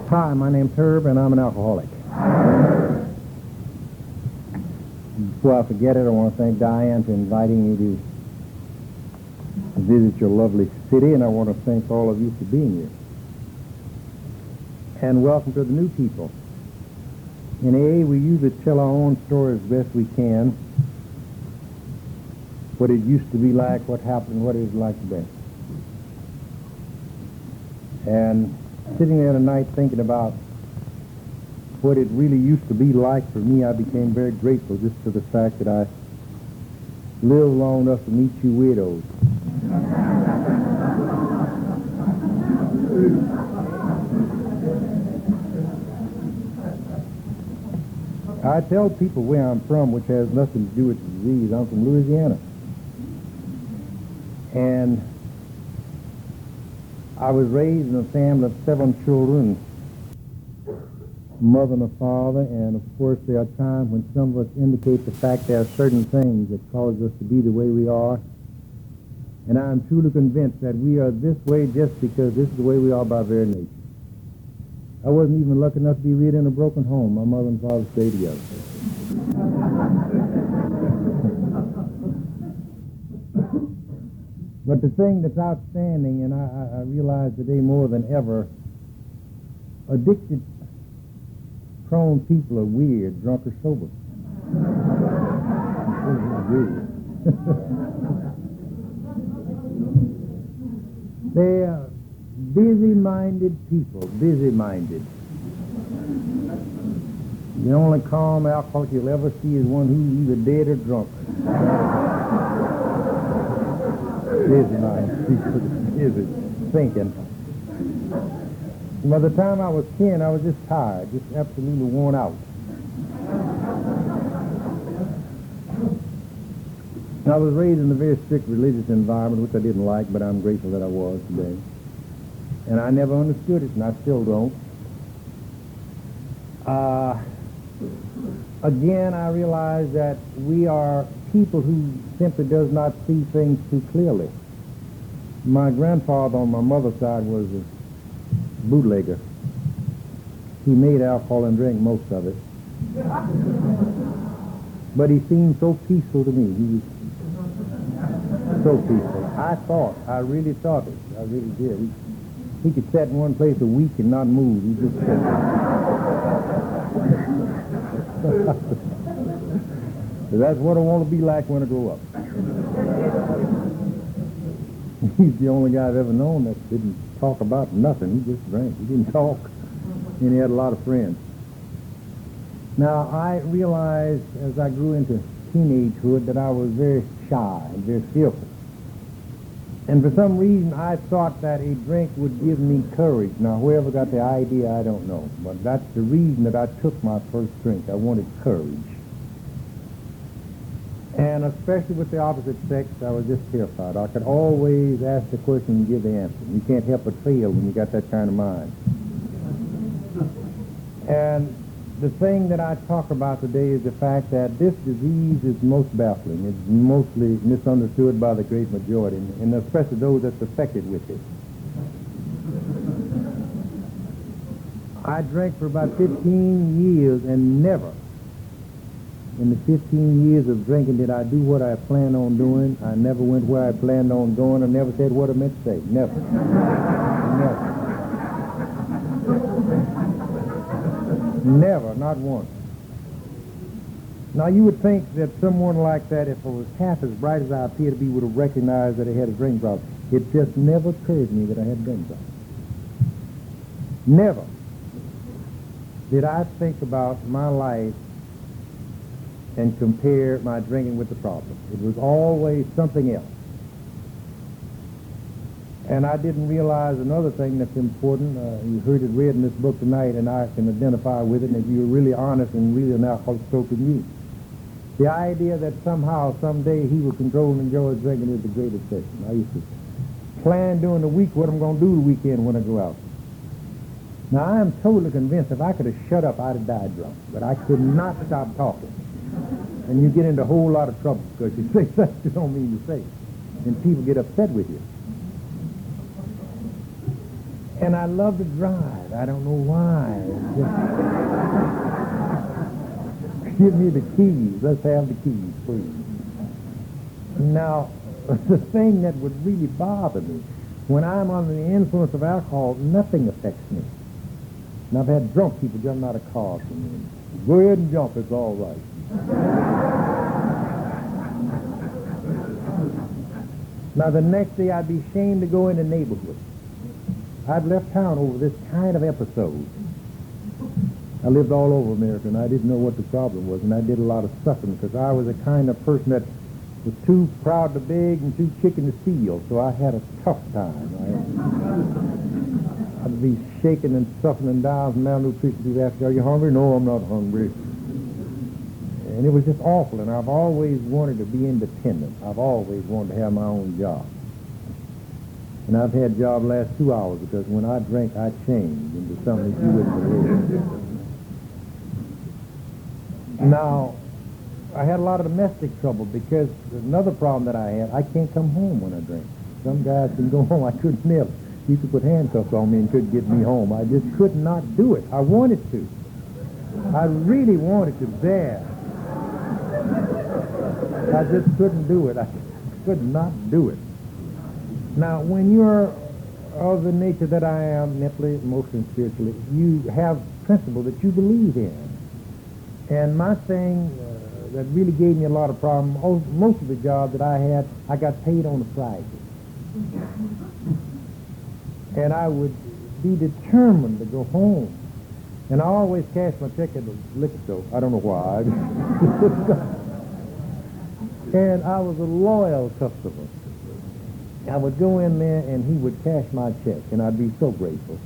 Hi, my name's Herb, and I'm an alcoholic. Before I forget it, I want to thank Diane for inviting me to visit your lovely city, and I want to thank all of you for being here. And welcome to the new people. In AA, we usually tell our own story as best we can, what it used to be like, what happened, what it is like today. And sitting there tonight thinking about what it really used to be like for me, I became very grateful just to the fact that I lived long enough to meet you widows. I tell people where I'm from, which has nothing to do with the disease. I'm from Louisiana. And I was raised in a family of 7 children, mother and a father, and of course there are times when some of us indicate the fact there are certain things that cause us to be the way we are. And I'm truly convinced that we are this way just because this is the way we are by very nature. I wasn't even lucky enough to be reared in a broken home. My mother and father stayed together. But the thing that's outstanding, and I realize today more than ever, addicted, prone people are weird, drunk or sober. They're busy-minded people, busy-minded. The only calm alcoholic you'll ever see is one who's either dead or drunk. Busy-minded people, busy thinking. By the time I was 10, I was just tired, just absolutely worn out. I was raised in a very strict religious environment, which I didn't like, but I'm grateful that I was today. And I never understood it, and I still don't. Again, I realize that we are people who simply does not see things too clearly. My grandfather on my mother's side was a bootlegger. He made alcohol and drank most of it. But he seemed so peaceful to me. He was so peaceful. I really thought it. I really did. He could sit in one place a week and not move. He just sat. So that's what I want to be like when I grow up. He's the only guy I've ever known that didn't talk about nothing. He just drank. He didn't talk. And he had a lot of friends. Now, I realized as I grew into teenagehood that I was very shy and very fearful. And for some reason, I thought that a drink would give me courage. Now, whoever got the idea, I don't know. But that's the reason that I took my first drink. I wanted courage. And especially with the opposite sex, I was just terrified. I could always ask the question and give the answer. You can't help but fail when you got that kind of mind. And the thing that I talk about today is the fact that this disease is most baffling. It's mostly misunderstood by the great majority, and especially those that's affected with it. I drank for about 15 years, and never in the 15 years of drinking did I do what I planned on doing. I never went where I planned on going. I never said what I meant to say. Never. Never. Never, not once. Now, you would think that someone like that, if I was half as bright as I appear to be, would have recognized that I had a drink problem. It just never occurred to me that I had a drink problem. Never did I think about my life and compare my drinking with the problem. It was always something else. And I didn't realize another thing that's important. You heard it read in this book tonight, and I can identify with it, and if you're really honest and really an alcoholic, so can you. The idea that somehow, someday, he will control and enjoy his drinking is the great obsession. I used to plan during the week what I'm going to do the weekend when I go out. Now, I am totally convinced if I could have shut up, I'd have died drunk. But I could not stop talking. And you get into a whole lot of trouble because you say things you don't mean to say. And people get upset with you. And I love to drive. I don't know why. Just give me the keys. Let's have the keys, please. Now, the thing that would really bother me, when I'm under the influence of alcohol, nothing affects me. And I've had drunk people jumping out of cars from me. Go ahead and jump, it's all right. Now, the next day I'd be ashamed to go in the neighborhood. I'd left town over this kind of episode. I lived all over America, and I didn't know what the problem was, and I did a lot of suffering because I was the kind of person that was too proud to beg and too chicken to steal, so I had a tough time. I'd be shaking and suffering and down from malnutrition. People ask, are you hungry? No, I'm not hungry. And it was just awful, and I've always wanted to be independent. I've always wanted to have my own job. And I've had jobs last 2 hours because when I drank, I changed into something you wouldn't believe. Now, I had a lot of domestic trouble because another problem that I had, I can't come home when I drink. Some guys can go home, I couldn't never. You could put handcuffs on me and couldn't get me home. I just could not do it. I wanted to. I really wanted to dare. I just couldn't do it. I could not do it. Now, when you're of the nature that I am, mentally, emotionally, and spiritually, you have principles that you believe in. And my thing that really gave me a lot of problems, most of the jobs that I had, I got paid on a Friday. And I would be determined to go home. And I always cashed my check at the liquor store. I don't know why. And I was a loyal customer. I would go in there and he would cash my check, and I'd be so grateful.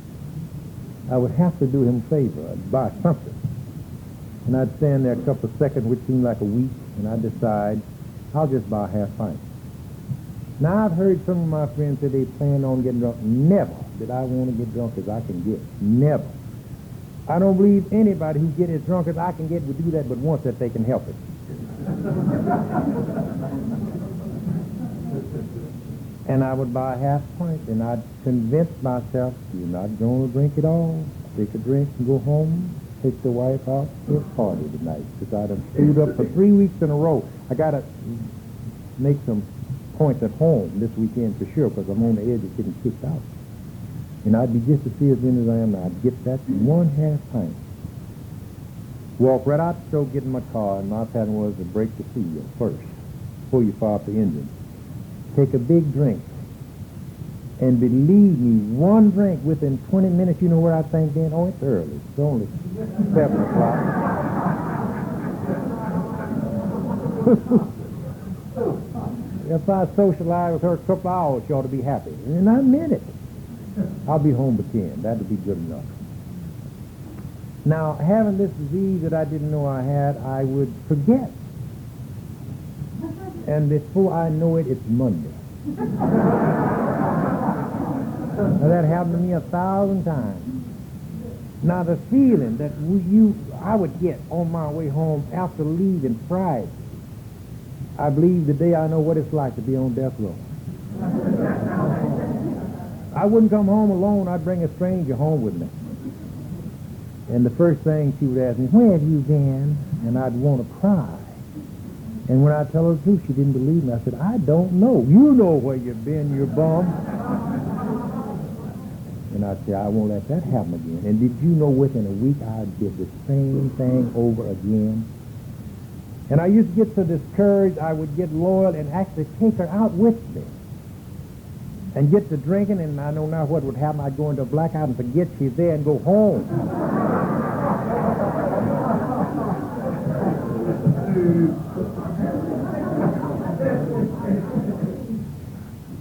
I would have to do him a favor. I'd buy something. And I'd stand there a couple of seconds, which seemed like a week, and I'd decide, I'll just buy a half pint. Now, I've heard some of my friends say they plan on getting drunk. Never did I want to get drunk as I can get. Never. I don't believe anybody who gets as drunk as I can get would do that but once that they can help it. And I would buy a half pint, and I'd convince myself, you're not going to drink it all. Take a drink and go home. Take the wife out to a party tonight. Because I'd have stewed up for 3 weeks in a row. I got to make some points at home this weekend for sure, because I'm on the edge of getting kicked out. And I'd be just as seasoned as I am now. I'd get that one half pint. Walk right out the store, get in my car, and my pattern was to break the seal first before you fire up the engine. Take a big drink. And believe me, one drink within 20 minutes, you know where I think then? Oh, it's early. It's only 7 o'clock. If I socialize with her a couple of hours, she ought to be happy. And I meant it. I'll be home by 10. That'll be good enough. Now, having this disease that I didn't know I had, I would forget. And before I know it, it's Monday. Now, that happened to me 1,000 times. Now, the feeling that I would get on my way home after leaving Friday, I believe today I know what it's like to be on death row. I wouldn't come home alone. I'd bring a stranger home with me. And the first thing she would ask me, where have you been? And I'd want to cry. And when I tell her the truth, she didn't believe me. I said, I don't know. You know where you've been, you bum. And I'd say, I won't let that happen again. And did you know within a week I did the same thing over again? And I used to get so discouraged, I would get loyal and actually take her out with me. And get to drinking, and I know now what would happen. I'd go into a blackout and forget she's there and go home.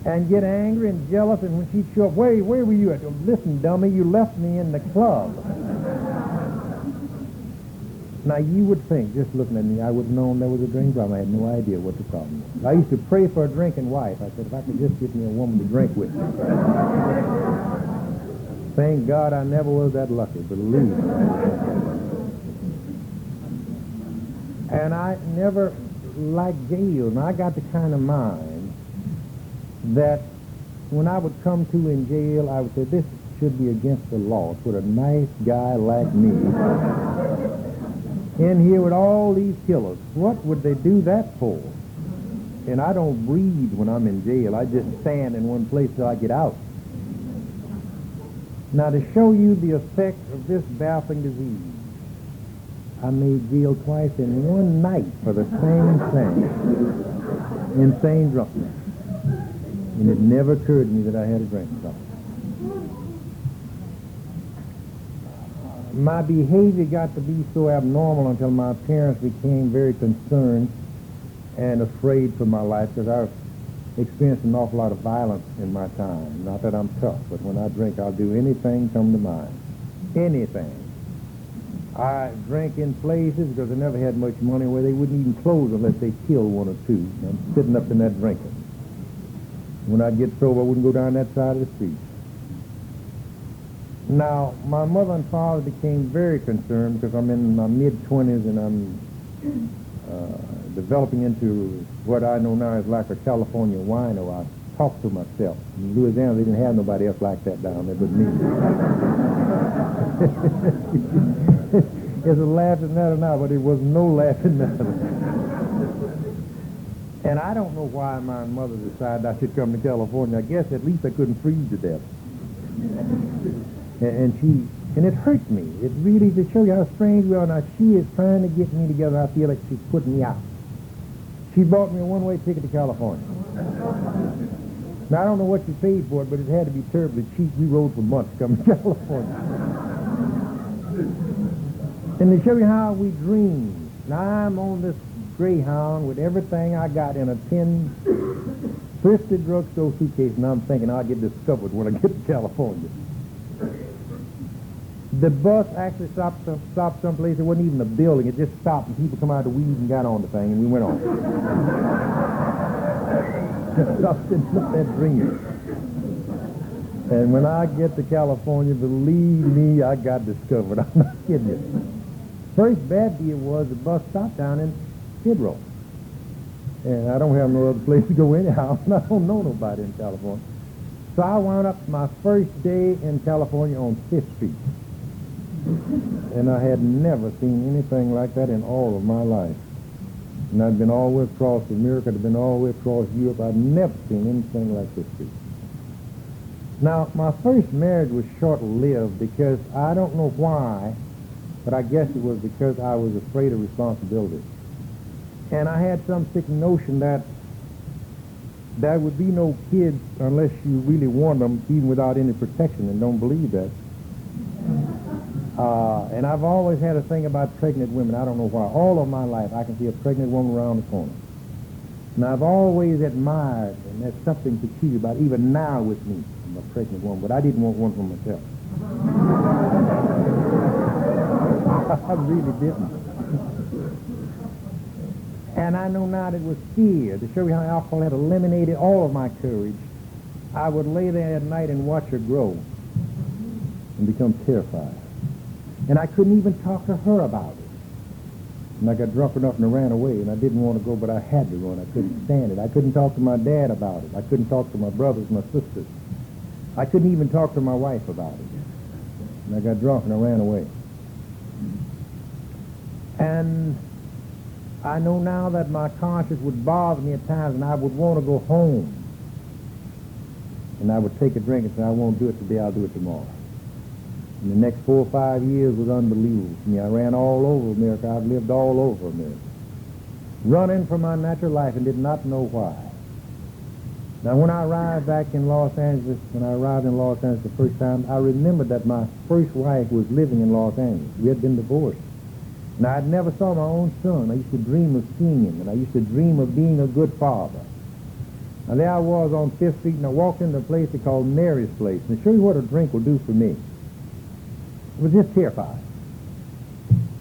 And get angry and jealous, and when she'd show up, where were you at? Listen, dummy, you left me in the club. Now, you would think, just looking at me, I would have known there was a drink problem. I had no idea what the problem was. I used to pray for a drinking wife. I said, if I could just get me a woman to drink with me. Thank God I never was that lucky, believe me. And I never liked jail. And I got the kind of mind that when I would come to in jail, I would say, this should be against the law to put a nice guy like me in here with all these killers. What would they do that for? And I don't breathe when I'm in jail. I just stand in one place till I get out. Now, to show you the effect of this baffling disease, I made jail twice in one night for the same thing. Insane drunkenness. And it never occurred to me that I had a drink problem. My behavior got to be so abnormal until my parents became very concerned and afraid for my life, because I've experienced an awful lot of violence in my time. Not that I'm tough, but when I drink, I'll do anything come to mind. Anything. I drank in places because I never had much money where they wouldn't even close unless they killed one or two. I'm sitting up in that drinking. When I'd get sober, I wouldn't go down that side of the street. Now, my mother and father became very concerned because I'm in my mid-20s and I'm developing into what I know now is like a California wino. I talk to myself. In Louisiana, they didn't have nobody else like that down there but me. There's a laughing matter now, but it was no laughing matter. And I don't know why my mother decided I should come to California. I guess at least I couldn't freeze to death. And it hurt me. It really, to show you how strange we are now, she is trying to get me together. I feel like she's putting me out. She bought me a one-way ticket to California. Now, I don't know what she paid for it, but it had to be terribly cheap. We rode for months coming to California. And to show you how we dream. Now, I'm on this Greyhound with everything I got in a tin thrifted drugstore suitcase, and I'm thinking I'll get discovered when I get to California. The bus actually stopped someplace. There wasn't even a building. It just stopped, and people come out of the weeds and got on the thing, and we went on. Stopped and looked at dreaming. And when I get to California, believe me, I got discovered. I'm not kidding you. First bad deal was the bus stopped down in Skid Row. And I don't have no other place to go anyhow, and I don't know nobody in California. So I wound up my first day in California on 5th Street. And I had never seen anything like that in all of my life. And I'd been all the way across America, I'd been all the way across Europe. I'd never seen anything like this street. Now, my first marriage was short-lived because I don't know why, but I guess it was because I was afraid of responsibility. And I had some sick notion that there would be no kids unless you really want them, even without any protection, and don't believe that. And I've always had a thing about pregnant women. I don't know why. All of my life, I can see a pregnant woman around the corner. And I've always admired, and there's something peculiar about it, even now with me, I'm a pregnant woman, but I didn't want one for myself. I really didn't. And I know now that it was fear. To show you how alcohol had eliminated all of my courage, I would lay there at night and watch her grow and become terrified. And I couldn't even talk to her about it. And I got drunk enough and I ran away, and I didn't want to go, but I had to run. I couldn't stand it. I couldn't talk to my dad about it. I couldn't talk to my brothers, my sisters. I couldn't even talk to my wife about it. And I got drunk and I ran away. And I know now that my conscience would bother me at times, and I would want to go home. And I would take a drink and say, I won't do it today, I'll do it tomorrow. And the next 4 or 5 years was unbelievable to me. I ran all over America. I've lived all over America, running from my natural life and did not know why. Now, when I arrived back in Los Angeles, the first time, I remembered that my first wife was living in Los Angeles. We had been divorced. And I had never saw my own son. I used to dream of seeing him, and I used to dream of being a good father. And there I was on 5th Street, and I walked into a place they called Mary's Place. And to show you what a drink will do for me, it was just terrifying.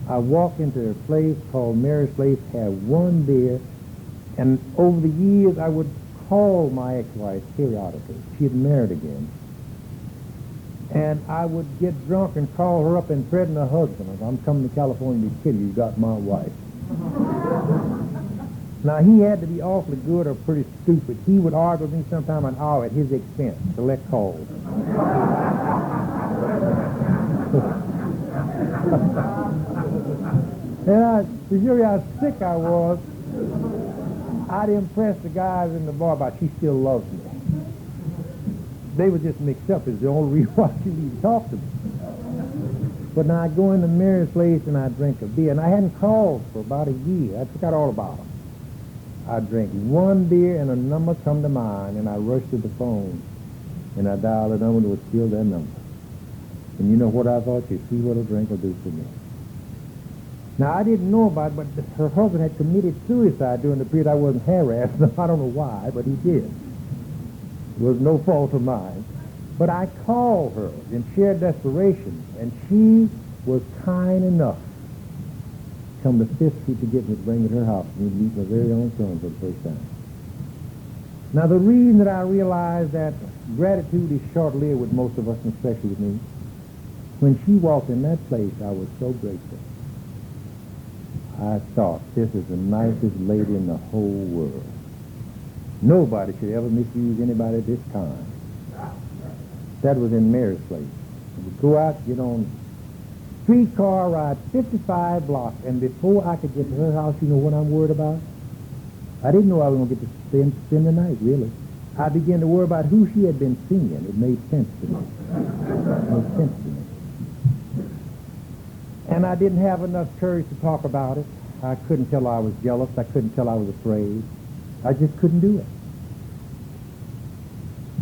I walked into a place called Mary's Place, had one beer, and over the years I would call my ex-wife periodically. She had married again. And I would get drunk and call her up and threaten her husband. I'm coming to California to kill you. You got my wife. Now, he had to be awfully good or pretty stupid. He would argue with me sometime an hour at his expense, collect calls. And to show you how sick I was, I'd impress the guys in the bar by she still loves me. They were just mixed up. It's the only reason why she didn't talk to me. But now I'd go into Mary's place and I'd drink a beer. And I hadn't called for about a year. I forgot all about them. I'd drink one beer and a number come to mind, and I rushed to the phone and I dialed the number that was still that number. And you know what I thought? You see what a drink will do for me. Now, I didn't know about it, but her husband had committed suicide during the period I wasn't harassed. I don't know why, but he did. It was no fault of mine. But I called her in sheer desperation, and she was kind enough to come to 5th Street to get me to bring me to her house and meet my very own son for the first time. Now, the reason that I realized that gratitude is short-lived with most of us, and especially with me, when she walked in that place, I was so grateful. I thought, this is the nicest lady in the whole world. Nobody should ever misuse anybody of this kind. That was in Mary's place. We'd go out, get on streetcar ride 55 blocks, and before I could get to her house, you know what I'm worried about? I didn't know I was going to get to spend the night, really. I began to worry about who she had been seeing. It made sense to me. It made sense to me. And I didn't have enough courage to talk about it. I couldn't tell I was jealous. I couldn't tell I was afraid. I just couldn't do it.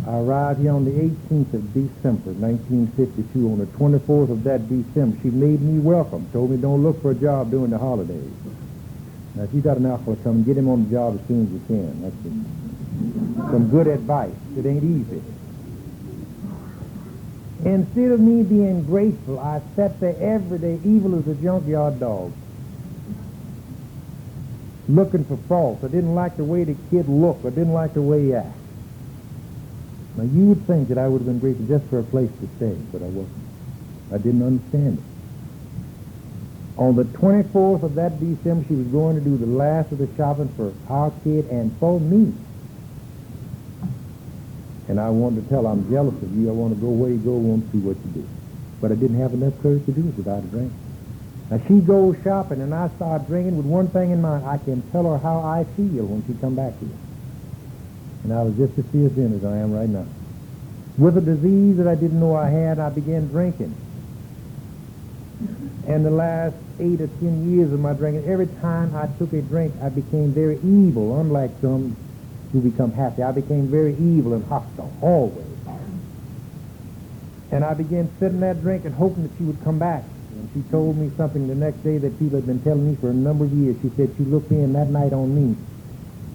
I arrived here on the 18th of December, 1952. On the 24th of that December, she made me welcome, told me don't look for a job during the holidays. Now, if you got an alcoholic, come get him on the job as soon as you can. That's some good advice. It ain't easy. Instead of me being grateful, I sat there every day, evil as a junkyard dog, looking for faults. I didn't like the way the kid looked. I didn't like the way he acted. Now, you would think that I would have been grateful just for a place to stay, but I wasn't. I didn't understand it. On the 24th of that December, she was going to do the last of the shopping for our kid and for me. And I wanted to tell her, I'm jealous of you. I want to go where you go. I want to see what you do. But I didn't have enough courage to do it without a drink. Now, she goes shopping, and I start drinking with one thing in mind. I can tell her how I feel when she come back here. And I was just as fierce then as I am right now. With a disease that I didn't know I had, I began drinking. And the last 8 or 10 years of my drinking, every time I took a drink, I became very evil, unlike some who become happy. I became very evil and hostile, always. And I began sitting there drinking, hoping that she would come back. And she told me something the next day that people had been telling me for a number of years. She said she looked in that night on me,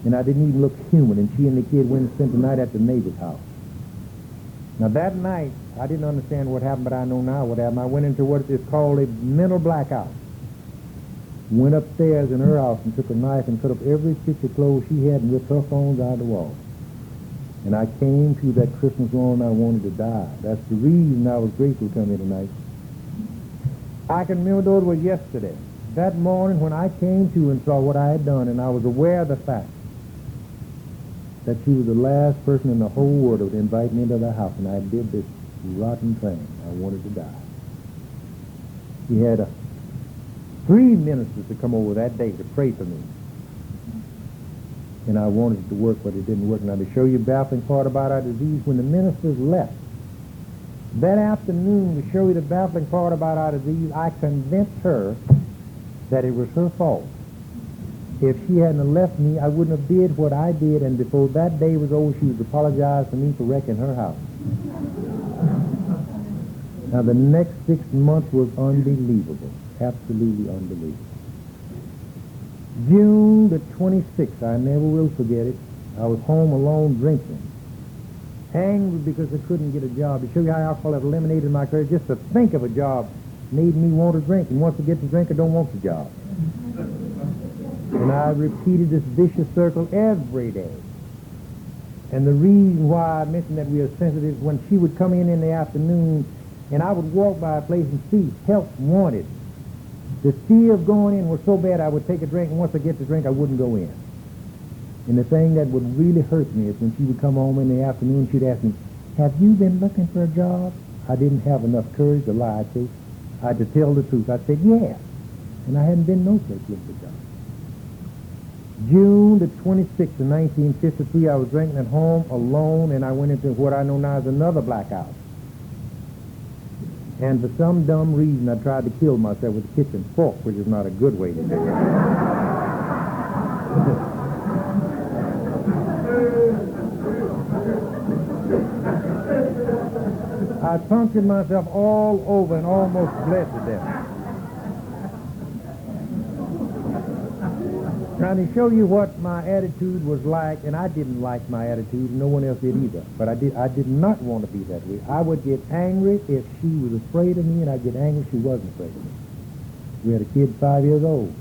and I didn't even look human, and she and the kid went and spent the night at the neighbor's house. Now, that night, I didn't understand what happened, but I know now what happened. I went into what is called a mental blackout. Went upstairs in her house and took a knife and cut up every stitch of clothes she had and ripped her phones out of the wall. And I came to that Christmas morning I wanted to die. That's the reason I was grateful to come here tonight. I can remember though it was yesterday. That morning when I came to and saw what I had done, and I was aware of the fact that she was the last person in the whole world that would invite me into their house, and I did this rotten thing. I wanted to die. She had 3 ministers to come over that day to pray for me. And I wanted it to work, but it didn't work. Now, to show you the baffling part about our disease, when the ministers left that afternoon, to show you the baffling part about our disease, I convinced her that it was her fault. If she hadn't left me, I wouldn't have did what I did, and before that day was over, she would apologize to me for wrecking her house. Now, the next 6 months was unbelievable, absolutely unbelievable. June the 26th, I never will forget it, I was home alone drinking. Angry because I couldn't get a job. To show you how alcohol had eliminated my courage, just to think of a job made me want to drink. And once I get to drink, I don't want the job. And I repeated this vicious circle every day. And the reason why I mentioned that we are sensitive is when she would come in the afternoon, and I would walk by a place and see help wanted. The fear of going in was so bad I would take a drink, and once I get to drink, I wouldn't go in. And the thing that would really hurt me is when she would come home in the afternoon, she'd ask me, have you been looking for a job? I didn't have enough courage to lie. I had to tell the truth. I said, yes. And I hadn't been no place looking for a job. June the 26th of 1953, I was drinking at home alone, and I went into what I know now as another blackout. And for some dumb reason, I tried to kill myself with a kitchen fork, which is not a good way to do it. I punctured myself all over and almost bled to death. Now, to show you what my attitude was like, and I didn't like my attitude, and no one else did either, but I did not want to be that way. I would get angry if she was afraid of me, and I'd get angry if she wasn't afraid of me. We had a kid 5 years old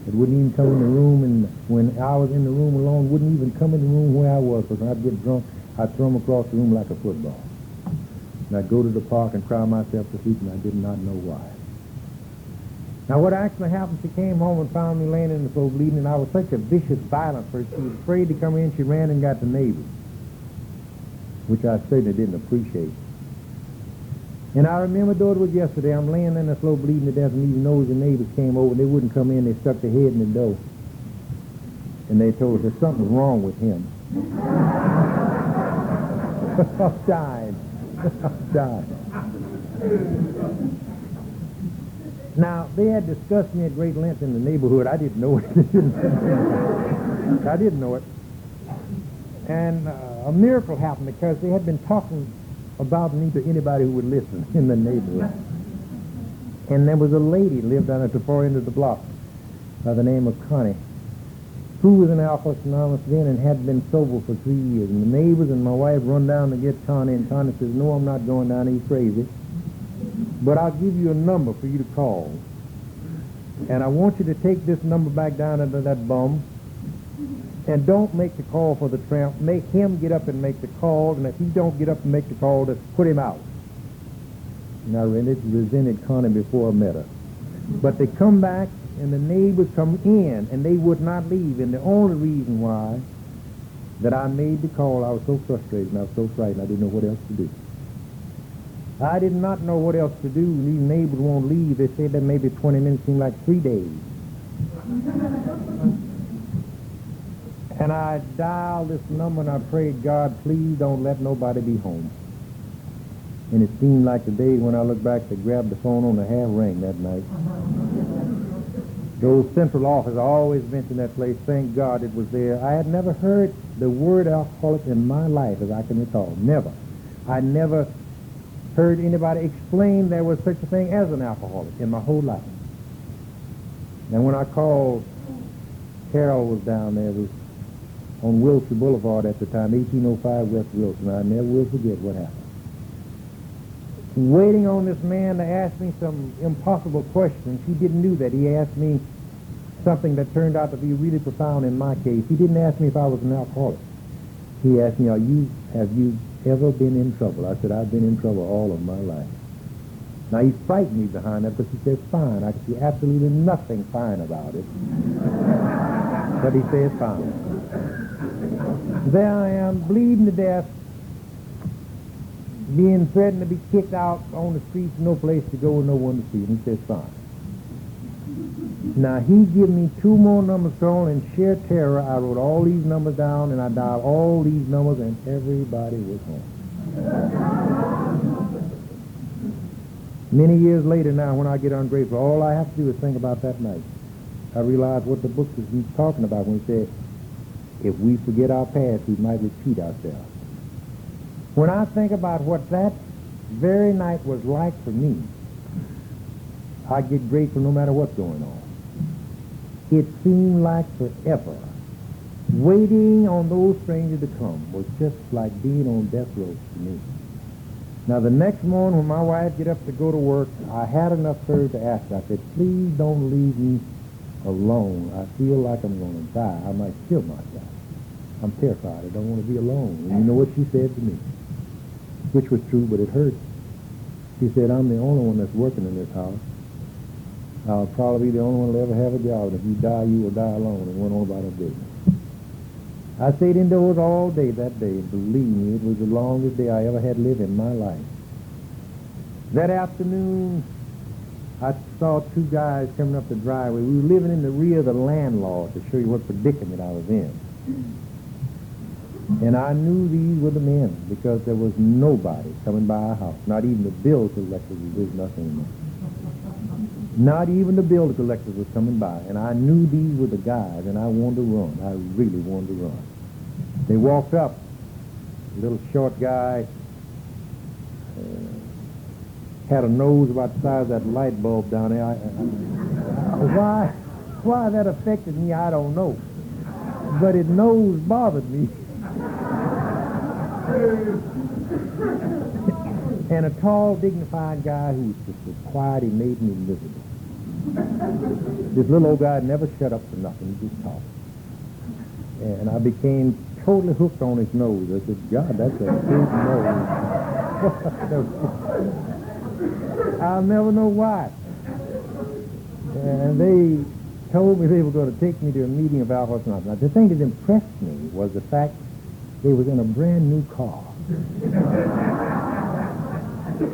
that wouldn't even come in the room, and when I was in the room alone, wouldn't even come in the room where I was, because when I'd get drunk, I'd throw him across the room like a football. And I'd go to the park and cry myself to sleep, and I did not know why. Now, what actually happened, she came home and found me laying in the floor bleeding, and I was such a vicious, violent person. She was afraid to come in. She ran and got the neighbors, which I certainly didn't appreciate. And I remember, though it was yesterday, I'm laying in the floor bleeding to death, and these nosy neighbors came over. They wouldn't come in. They stuck their head in the door. And they told us there's something wrong with him. I'm dying. I'm dying. Now, they had discussed me at great length in the neighborhood. I didn't know it. I didn't know it. And a miracle happened because they had been talking about me to anybody who would listen in the neighborhood. And there was a lady lived down at the far end of the block by the name of Connie, who was an Alcoholics Anonymous then and had been sober for 3 years. And the neighbors and my wife run down to get Connie, and Connie says, no, I'm not going down. He's crazy. But I'll give you a number for you to call. And I want you to take this number back down under that bum. And don't make the call for the tramp. Make him get up and make the call. And if he don't get up and make the call, just put him out. And I resented Connie before I met her. But they come back, and the neighbors come in, and they would not leave. And the only reason why that I made the call, I was so frustrated and I was so frightened, I didn't know what else to do. I did not know what else to do. These neighbors won't leave. They said that maybe 20 minutes seemed like 3 days. And I dialed this number and I prayed, God, please don't let nobody be home. And it seemed like the day when I looked back to grab the phone on the half ring that night. The old central office, I always mention that place. Thank God it was there. I had never heard the word alcoholic in my life as I can recall. Never. I never heard anybody explain there was such a thing as an alcoholic in my whole life. And when I called, Carol was down there. It was on Wilson Boulevard at the time, 1805 West Wilson. I never will forget what happened. Waiting on this man to ask me some impossible questions. He didn't do that. He asked me something that turned out to be really profound in my case. He didn't ask me if I was an alcoholic. He asked me, have you ever been in trouble? I said, I've been in trouble all of my life. Now, he frightened me behind that because he said, fine. I could see absolutely nothing fine about it. But he said, fine. There I am, bleeding to death, being threatened to be kicked out on the streets, no place to go and no one to see. And he said, fine. Now, he gave me 2 more numbers called, and sheer terror, I wrote all these numbers down, and I dialed all these numbers, and everybody was home. Many years later now, when I get ungrateful, all I have to do is think about that night. I realize what the book is talking about when he said, if we forget our past, we might repeat ourselves. When I think about what that very night was like for me, I get grateful no matter what's going on. It seemed like forever. Waiting on those strangers to come was just like being on death row to me. Now, the next morning when my wife get up to go to work, I had enough courage to ask her. I said, please don't leave me alone. I feel like I'm going to die. I might kill myself. I'm terrified. I don't want to be alone. And you know what she said to me? Which was true, but it hurt. She said, I'm the only one that's working in this house. I'll probably be the only one that'll ever have a job. And if you die, you will die alone, and went on about her business. I stayed indoors all day that day. Believe me, it was the longest day I ever had lived in my life. That afternoon, I saw two guys coming up the driveway. We were living in the rear of the landlord, to show you what predicament I was in. And I knew these were the men because there was nobody coming by our house. Not even the bill collectors was with us anymore. Not even the bill collectors was coming by. And I knew these were the guys, and I wanted to run. I really wanted to run. They walked up. A little short guy, had a nose about the size of that light bulb down there. Why that affected me, I don't know. But his nose bothered me. And a tall, dignified guy who was just so quiet, he made me miserable. This little old guy never shut up for nothing. He just talked. And I became totally hooked on his nose. I said, God, that's a big nose. I'll never know why. And they told me they were going to take me to a meeting of Alcoholics Anonymous. Now, the thing that impressed me was the fact they was in a brand new car.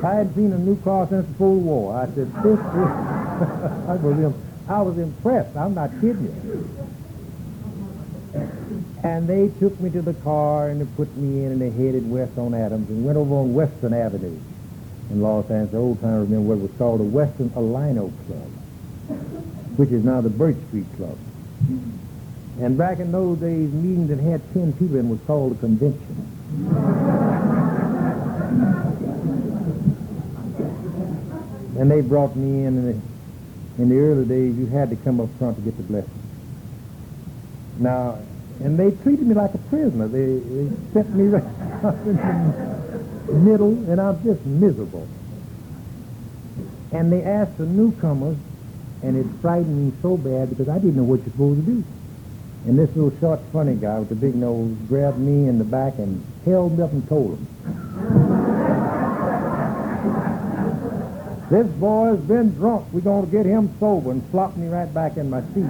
I hadn't seen a new car since before the war. I said, this is... I was impressed. I'm not kidding you. And they took me to the car, and they put me in, and they headed west on Adams and went over on Western Avenue in Los Angeles. Old time I remember what it was called, the Western Alino Club, which is now the Birch Street Club. And back in those days, meetings that had 10 people in was called a convention. And they brought me in the early days, you had to come up front to get the blessing. Now, and they treated me like a prisoner. They set me right in the middle, and I'm just miserable. And they asked the newcomers, and it frightened me so bad because I didn't know what you're supposed to do. And this little short, funny guy with the big nose grabbed me in the back and held me up and told him, this boy's been drunk. We're going to get him sober, and flopped me right back in my seat.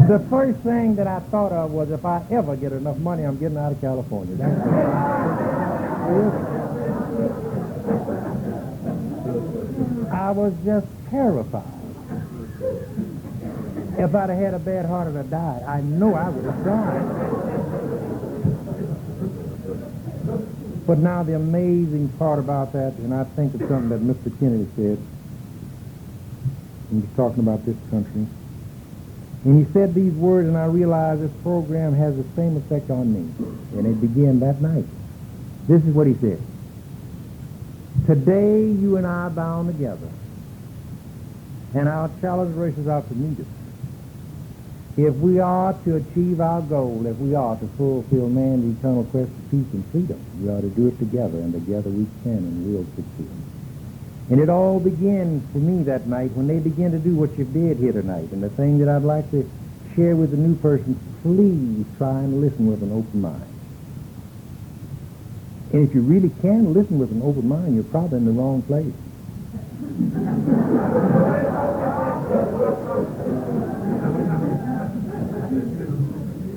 The first thing that I thought of was, if I ever get enough money, I'm getting out of California. I was just terrified. If I'd have had a bad heart and I died, I know I would have died. But now the amazing part about that, and I think of something that Mr. Kennedy said, he was talking about this country, and he said these words, and I realized this program has the same effect on me. And it began that night. This is what he said. Today, you and I are bound together, and our challenge races out to meet us. If we are to achieve our goal, if we are to fulfill man's eternal quest for peace and freedom, we ought to do it together, and together we can and will succeed. And it all began for me that night when they began to do what you did here tonight. And the thing that I'd like to share with the new person, please try and listen with an open mind. And if you really can listen with an open mind, you're probably in the wrong place.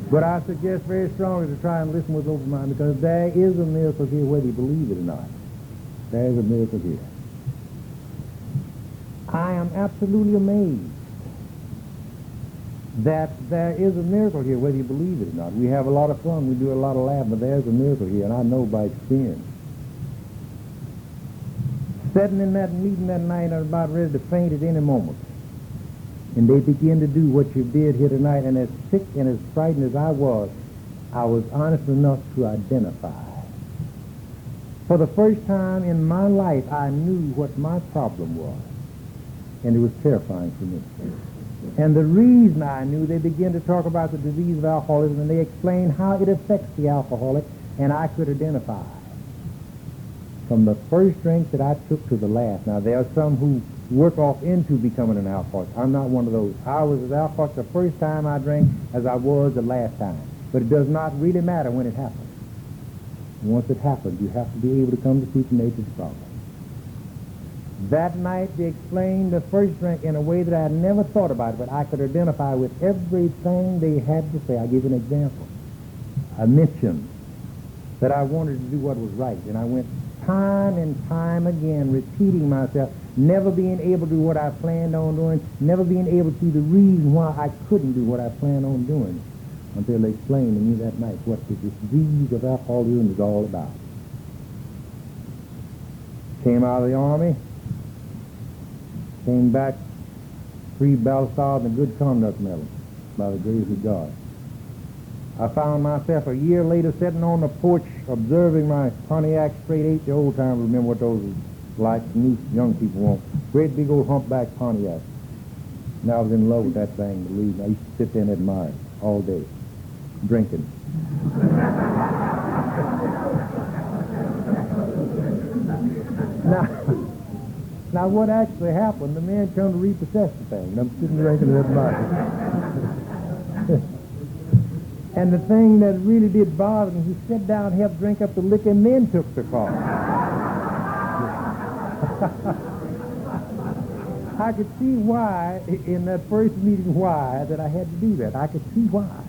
But I suggest very strongly to try and listen with an open mind, because there is a miracle here whether you believe it or not. There is a miracle here. I am absolutely amazed that there is a miracle here, whether you believe it or not. We have a lot of fun, we do a lot of laughing, but there's a miracle here, and I know by experience. Sitting in that meeting that night, I was about ready to faint at any moment. And they began to do what you did here tonight, and as sick and as frightened as I was honest enough to identify. For the first time in my life, I knew what my problem was. And it was terrifying for me. And the reason I knew, they began to talk about the disease of alcoholism, and they explained how it affects the alcoholic, and I could identify. From the first drink that I took to the last. Now, there are some who work off into becoming an alcoholic. I'm not one of those. I was an alcoholic the first time I drank as I was the last time. But it does not really matter when it happens. Once it happens, you have to be able to come to see the nature of the problem. That night they explained the first drink in a way that I had never thought about it, but I could identify with everything they had to say. I'll give you an example. I mentioned that I wanted to do what was right, and I went time and time again repeating myself, never being able to do what I planned on doing, never being able to see the reason why I couldn't do what I planned on doing, until they explained to me that night what the disease of alcoholism is all about. Came out of the Army, came back 3 battle stars and a good conduct medal by the grace of God. I found myself a year later sitting on the porch observing my Pontiac straight 8. The old timers remember what those are like, new young people won't. Great big old humpback Pontiac. And I was in love with that thing, believe me. I used to sit there and admire it all day, drinking. Now what actually happened, the man come to repossess the thing, and I'm sitting drinking and admiring. And the thing that really did bother me, he sat down, helped drink up the liquor, and then took the car. I could see why, in that first meeting, why that I had to do that. I could see why.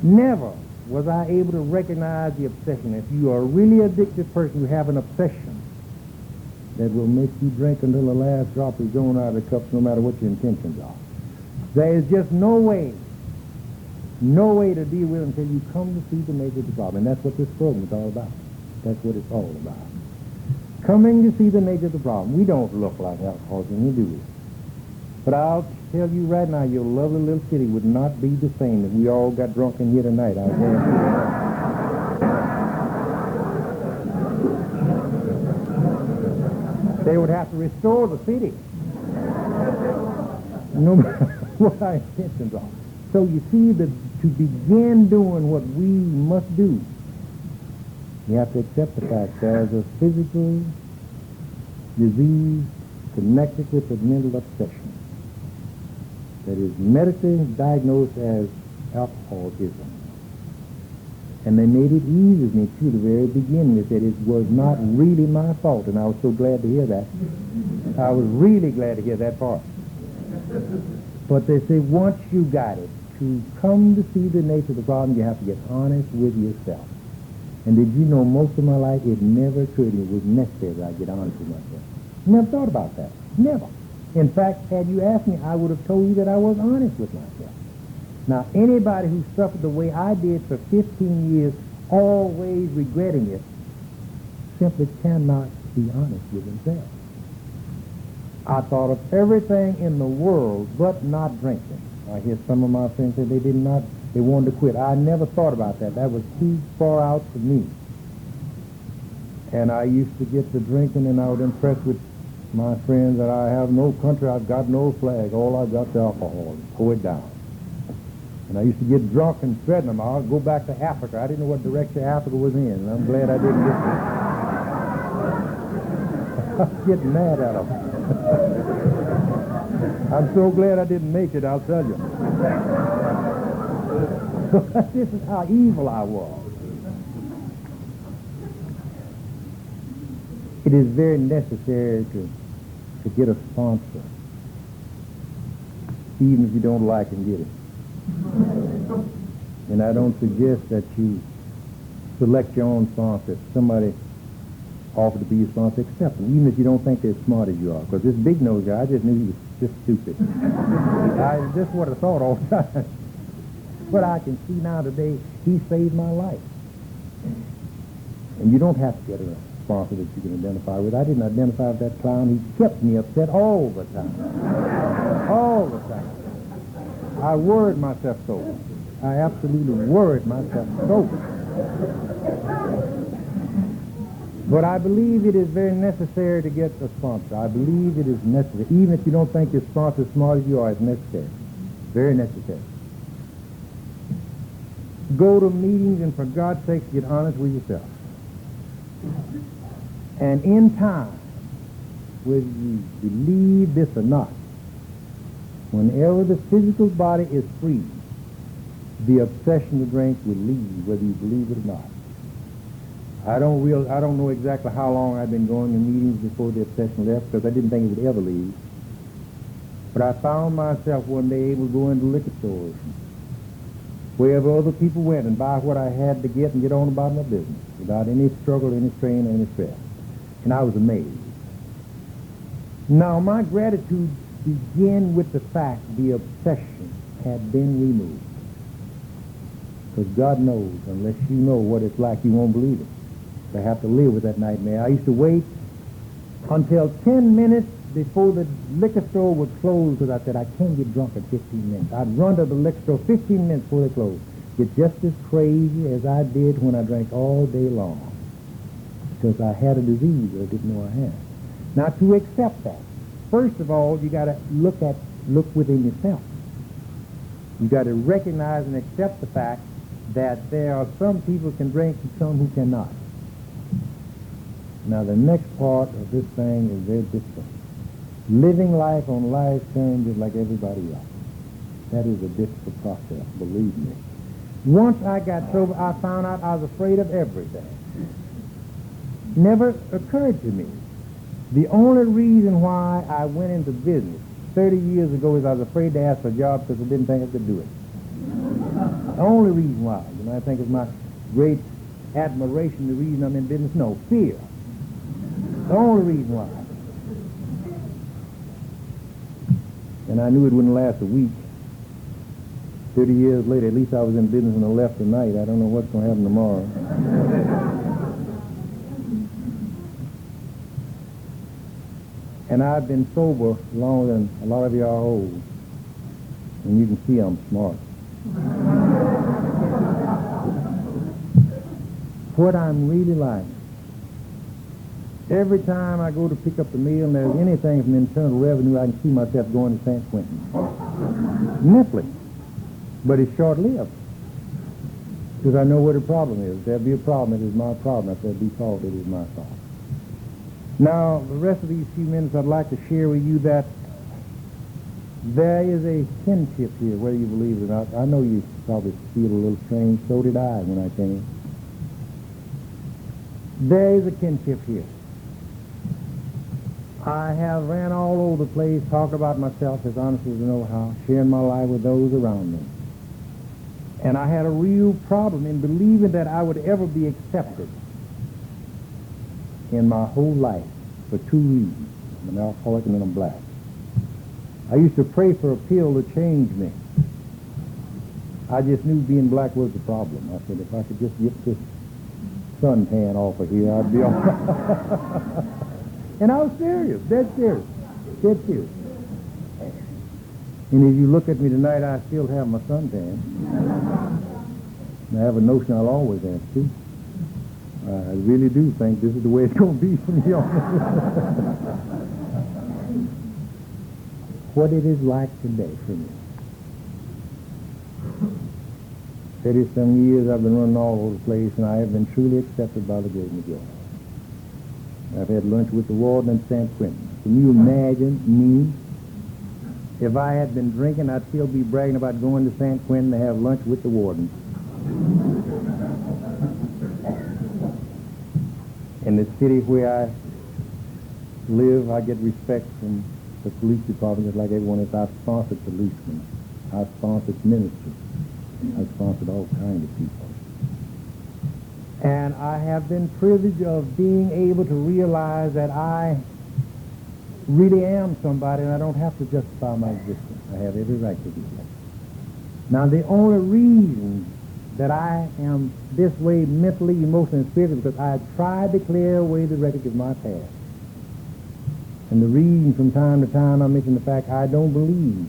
Never was I able to recognize the obsession. If you are a really addicted person, you have an obsession that will make you drink until the last drop is going out of the cups, no matter what your intentions are. There is just no way to deal with it until you come to see the nature of the problem. And that's what this program is all about. That's what it's all about. Coming to see the nature of the problem. We don't look like alcoholics when we do it. But I'll tell you right now, your lovely little city would not be the same if we all got drunk in here tonight. I guarantee you that. They would have to restore the city, no matter what our intentions are. So you see, that to begin doing what we must do, you have to accept the fact there's a physical disease connected with a mental obsession that is medically diagnosed as alcoholism. And they made it easy with me to the very beginning. They said it was not really my fault, and I was so glad to hear that. I was really glad to hear that part. But they say once you got it, to come to see the nature of the problem, you have to get honest with yourself. And did you know, most of my life, it never occurred to me it was necessary that I get honest with myself. Never thought about that. Never. In fact, had you asked me, I would have told you that I was honest with myself. Now, anybody who suffered the way I did for 15 years, always regretting it, simply cannot be honest with himself. I thought of everything in the world but not drinking. I hear some of my friends say they wanted to quit. I never thought about that. That was too far out for me. And I used to get to drinking, and I was impressed with my friends that I have no country, I've got no flag, all I've got is alcohol. Pour it down. And I used to get drunk and threaten them. I'll go back to Africa. I didn't know what direction Africa was in, and I'm glad I didn't get there. I was getting mad at them. I'm so glad I didn't make it, I'll tell you. This is how evil I was. It is very necessary to get a sponsor, even if you don't like and get it. And I don't suggest that you select your own sponsor. If somebody offered to be your sponsor, accept them, even if you don't think they're as smart as you are. Because this big nose guy, I just knew he was just stupid. This is what I thought all the time. But I can see now today, he saved my life. And you don't have to get a sponsor that you can identify with. I didn't identify with that clown. He kept me upset all the time. All the time. I worried myself so. I absolutely worried myself so. But I believe it is very necessary to get a sponsor. I believe it is necessary. Even if you don't think your sponsor is smart as you are, it's necessary. Very necessary. Go to meetings and for God's sake get honest with yourself. And in time, whether you believe this or not, whenever the physical body is free, the obsession to drink will leave, whether you believe it or not. I don't know exactly how long I'd been going to meetings before the obsession left, because I didn't think it would ever leave. But I found myself one day able to go into liquor stores, wherever other people went, and buy what I had to get and get on about my business without any struggle, any strain, or any stress. And I was amazed. Now, my gratitude began with the fact the obsession had been removed. Because God knows, unless you know what it's like, you won't believe it. I have to live with that nightmare. I used to wait until 10 minutes before the liquor store would close, because I said, I can't get drunk in 15 minutes. I'd run to the liquor store 15 minutes before they closed. Get just as crazy as I did when I drank all day long, because I had a disease that I didn't know I had. Now, to accept that, first of all, you got to look within yourself. You got to recognize and accept the fact that there are some people who can drink and some who cannot. Now, the next part of this thing is very difficult. Living life on life's terms just like everybody else. That is a difficult process, believe me. Once I got sober, I found out I was afraid of everything. Never occurred to me. The only reason why I went into business 30 years ago is I was afraid to ask for a job because I didn't think I could do it. The only reason why. You know, I think it's my great admiration, the reason I'm in business. No, fear. The only reason why. And I knew it wouldn't last a week. 30 years later, at least I was in business and I left tonight. I don't know what's going to happen tomorrow. And I've been sober longer than a lot of you are old. And you can see I'm smart. What I'm really like, every time I go to pick up the mail and there's anything from Internal Revenue, I can see myself going to San Quentin. Mentally. But it's short-lived. Because I know what the problem is. If there'll be a problem, it is my problem. If there'll be fault, it is my fault. Now, the rest of these few minutes, I'd like to share with you that there is a kinship here, whether you believe it or not. I know you probably feel a little strange. So did I when I came. There is a kinship here. I have ran all over the place, talking about myself as honestly as I know how, sharing my life with those around me. And I had a real problem in believing that I would ever be accepted in my whole life for two reasons. I'm an alcoholic and then I'm black. I used to pray for a pill to change me. I just knew being black was the problem. I said, if I could just get this suntan off of here, I'd be all right. And I was serious, dead serious. And if you look at me tonight, I still have my suntan. And I have a notion I'll always have to. I really do think this is the way it's going to be from here on. What it is like today for me. 30-some years I've been running all over the place, and I have been truly accepted by the great majority. I've had lunch with the warden in San Quentin. Can you imagine me? If I had been drinking, I'd still be bragging about going to San Quentin to have lunch with the warden. In the city where I live, I get respect from the police department just like everyone else. I've sponsored policemen. I've sponsored ministers. I've sponsored all kinds of people. And I have been privileged of being able to realize that I really am somebody and I don't have to justify my existence. I have every right to do that. Now, the only reason that I am this way mentally, emotionally, and spiritually because I tried to clear away the wreckage of my past. And the reason from time to time I mention the fact I don't believe.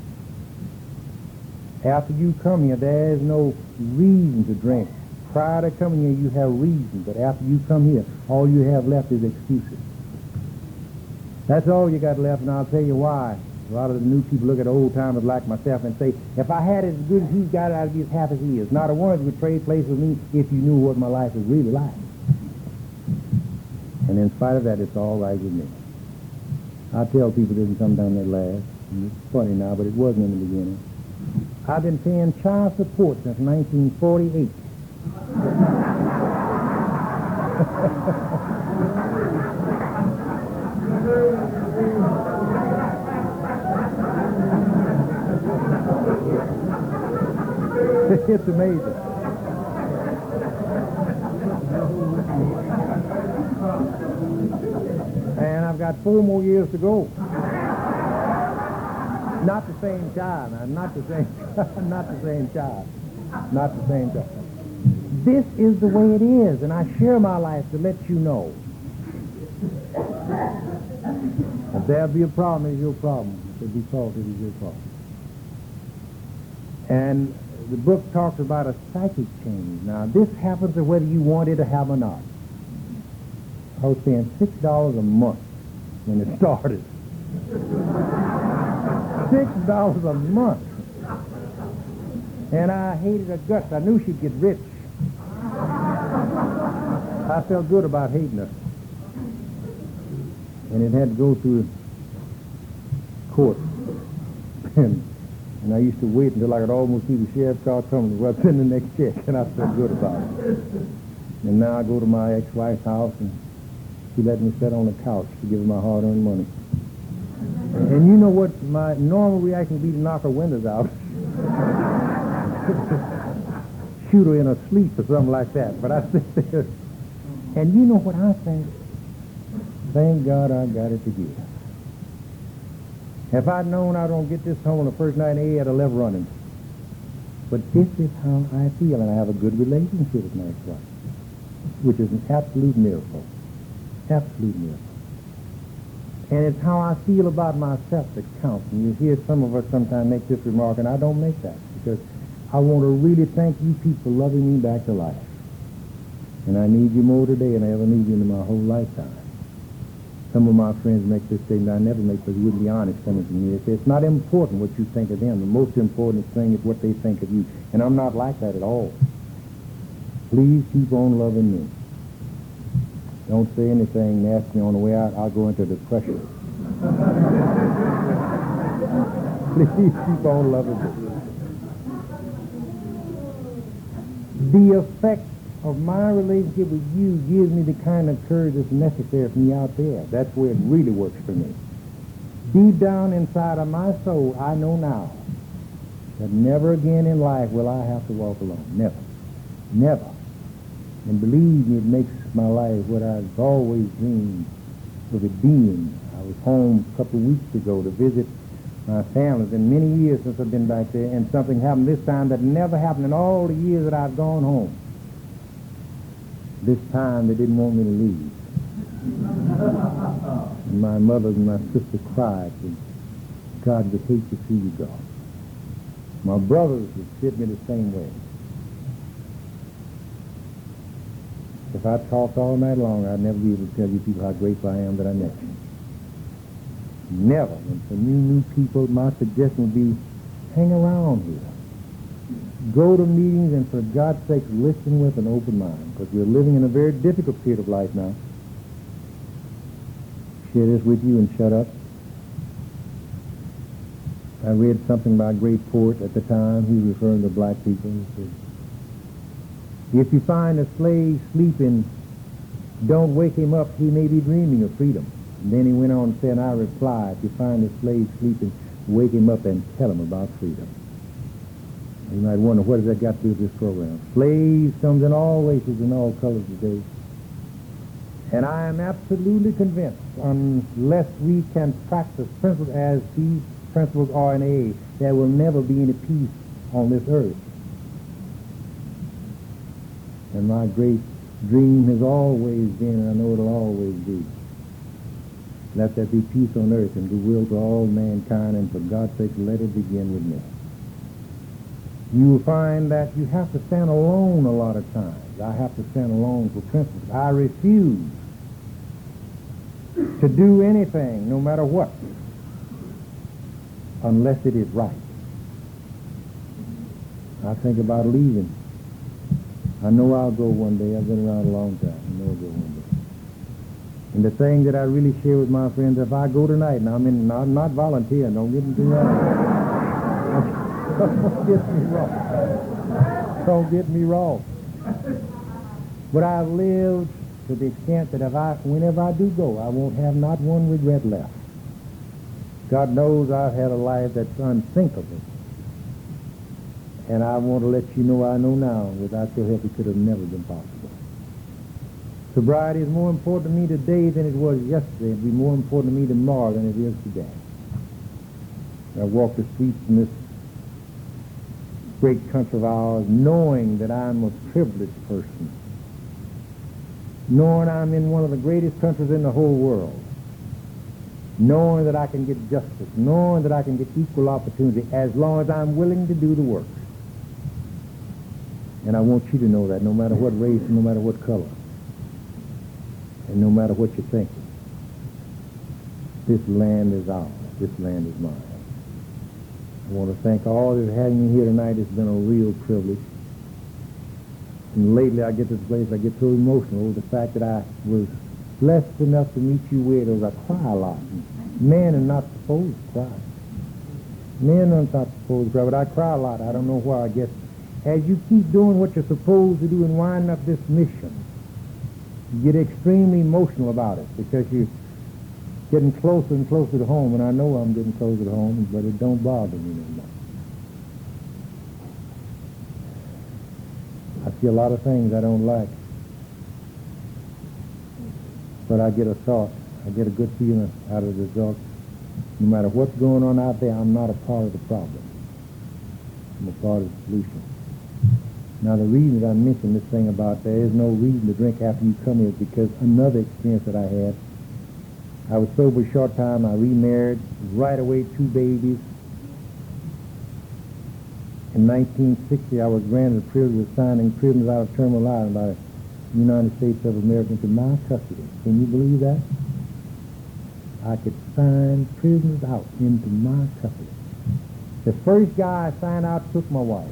After you come here, there is no reason to drink. Prior to coming here, you have reason, but after you come here, all you have left is excuses. That's all you got left, and I'll tell you why. A lot of the new people look at old-timers like myself and say, if I had it as good as he's got it, I'd be as happy as he is. Not a one of you would trade places with me if you knew what my life is really like. And in spite of that, it's all right with me. I tell people this and sometimes they laugh. And it's funny now, but it wasn't in the beginning. I've been paying child support since 1948. It's amazing. And I've got 4 more years to go. Not the same child, now. Not the same child. Not the same child. This is the way it is, and I share my life to let you know. If there'll be a problem, it's your problem. If there be fault, it is your fault. And the book talks about a psychic change. Now, this happens whether you want it to happen or not. I was paying $6 a month when it started. $6 a month. And I hated her guts. I knew she'd get rich. I felt good about hating her. And it had to go through court. And I used to wait until I could almost see the sheriff's car coming to send the next check, and I felt good about it. And now I go to my ex-wife's house, and she let me sit on the couch to give her my hard-earned money. And you know what my normal reaction would be to knock her windows out. Shoot her in her sleep or something like that. But I sit there, and you know what I think? Thank God I got it together. If I'd known I don't get this home on the first night, I'd have left running. But this is how I feel, and I have a good relationship with my ex-wife, which is an absolute miracle. Absolute miracle. And it's how I feel about myself that counts. And you hear some of us sometimes make this remark, and I don't make that, because I want to really thank you people for loving me back to life. And I need you more today than I ever need you in my whole lifetime. Some of my friends make this statement I never make, because you wouldn't be honest coming from me. They say it's not important what you think of them. The most important thing is what they think of you. And I'm not like that at all. Please keep on loving me. Don't say anything nasty on the way out. I'll go into depression. Please keep on loving me. The effect of my relationship with you gives me the kind of courage that's necessary for me out there. That's where it really works for me. Deep down inside of my soul, I know now that never again in life will I have to walk alone. Never. Never. And believe me, it makes my life what I've always dreamed of it being. I was home a couple of weeks ago to visit my family. It's been many years since I've been back there, and something happened this time that never happened in all the years that I've gone home. This time they didn't want me to leave. And my mother and my sister cried, and God would hate to see you go. My brothers would treat me the same way. If I talked all night long, I'd never be able to tell you people how grateful I am that I met you. Never. And for new people, my suggestion would be, hang around here. Go to meetings, and for God's sake, listen with an open mind, because we're living in a very difficult period of life now. Share this with you and shut up. I read something by a great poet at the time. He was referring to black people. He said, if you find a slave sleeping, don't wake him up. He may be dreaming of freedom. And then he went on and said, I reply, if you find a slave sleeping, wake him up and tell him about freedom. You might wonder, what has that got to do with this program? Slaves comes in all races and all colors today. And I am absolutely convinced, unless we can practice principles as these principles are in age, there will never be any peace on this earth. And my great dream has always been, and I know it'll always be, let there be peace on earth and goodwill to all mankind, and for God's sake, let it begin with me. You will find that you have to stand alone a lot of times. I have to stand alone for principles. I refuse to do anything, no matter what, unless it is right. I think about leaving. I know I'll go one day. I've been around a long time. I know I'll go one day. And the thing that I really share with my friends, if I go tonight, and I'm not volunteering, don't get me wrong. Don't get me wrong. Don't get me wrong. But I've lived to the extent that whenever I do go, I won't have not one regret left. God knows I've had a life that's unthinkable. And I want to let you know I know now, without your help, it could have never been possible. Sobriety is more important to me today than it was yesterday. It'll be more important to me tomorrow than it is today. I walk the streets in this great country of ours knowing that I'm a privileged person, knowing I'm in one of the greatest countries in the whole world, knowing that I can get justice, knowing that I can get equal opportunity as long as I'm willing to do the work. And I want you to know that no matter what race, no matter what color, and no matter what you're thinking, this land is ours. This land is mine. I want to thank all that having me here tonight. It's been a real privilege. And lately I get to this place, I get so emotional over the fact that I was blessed enough to meet you widows. I cry a lot. Men are not supposed to cry. Men are not supposed to cry, but I cry a lot. I don't know why. I guess as you keep doing what you're supposed to do and winding up this mission, you get extremely emotional about it because you're getting closer and closer to home, and I know I'm getting closer to home, but it don't bother me no more. I see a lot of things I don't like, but I get a thought. I get a good feeling out of the result. No matter what's going on out there, I'm not a part of the problem. I'm a part of the solution. Now, the reason that I mentioned this thing about there is no reason to drink after you come here is because another experience that I had. I was sober a short time. I remarried, right away 2 babies. In 1960, I was granted the privilege of signing prisoners out of terminal island by the United States of America into my custody. Can you believe that? I could sign prisoners out into my custody. The first guy I signed out took my wife.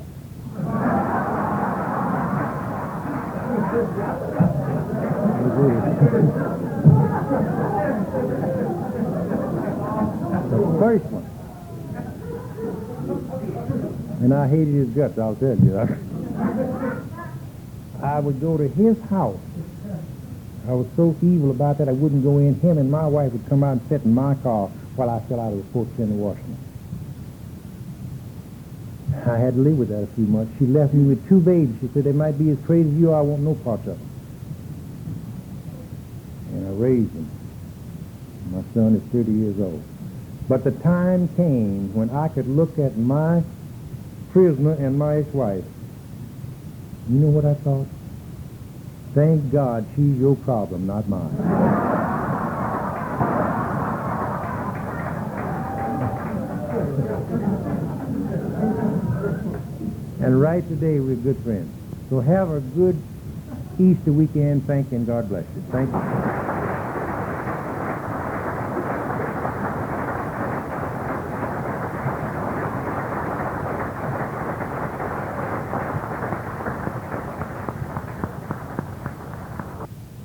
The first one. And I hated his guts, I'll tell you. I would go to his house. I was so evil about that I wouldn't go in. Him and my wife would come out and sit in my car while I fell out of the Fort Center, Washington. I had to live with that a few months. She left me with 2 babies. She said, they might be as crazy as you are, I want no parts of them. And I raised them. My son is 30 years old. But the time came when I could look at my prisoner and my ex-wife. You know what I thought? Thank God she's your problem, not mine. And right today we're good friends. So have a good Easter weekend. Thank you and God bless you. Thank you.